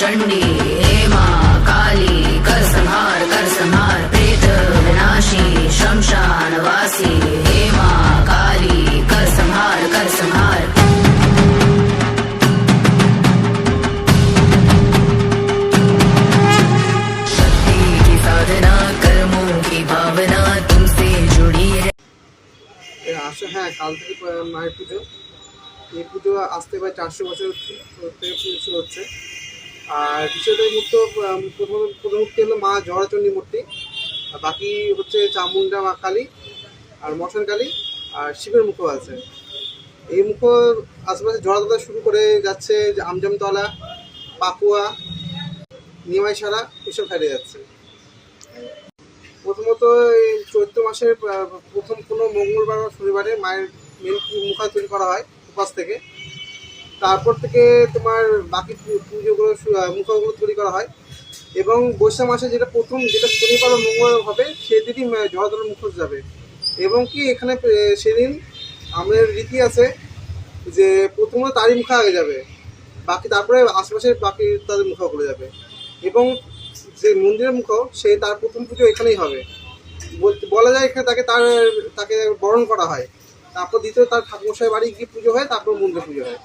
चंडी हे माँ काली कर संहार प्रेत विनाशी शमशान वासी हे माँ काली कर संहार शक्ति की साधना कर्मों की भावना तुमसे जुड़ी है। হ্যাঁ, কাল থেকে মায়ের পুজো। এই পুজো আসতে প্রায় 400 বছর থেকে শুরু হচ্ছে। আর বিষয়টার প্রথম মূর্তি হলো মা জহরাচণ্ডী মূর্তি, আর বাকি হচ্ছে চামুন্ডা মা কালী আর মশান কালী আর শিবের মুখও আছে। এই মুখ আশেপাশে জড়াতলা শুরু করে যাচ্ছে আমজামতলা, পাকুয়া, নিমাইশালা এসব সাইডে যাচ্ছে। প্রথমত এই চৈত্র মাসের প্রথম কোনো মঙ্গলবার বা শনিবারে মায়ের মেন মুখা তৈরি করা হয় উপাস থেকে। তারপর থেকে তোমার বাকি পুজোগুলো মুখাগুলো তৈরি করা হয়, এবং বৈশাখ মাসে যেটা শনিবার বা মঙ্গলবার হবে সেদিনই জড়াতলার মুখোশ যাবে। এবং কি এখানে সেদিন আমাদের রীতি আছে যে প্রথমত তারই মুখা আগে যাবে, তারপরে আশেপাশের বাকি তাদের মুখাগুলো যাবে। এবং যে মন্দিরের মুখ তার প্রথম পুজো এখানেই হবে বলা যায়। এখানে তাকে বরণ করা হয়, তারপর দ্বিতীয় তার ঠাকুরমশাই বাড়ি গিয়ে পুজো হয়, তারপর মন্দিরে পুজো হয়।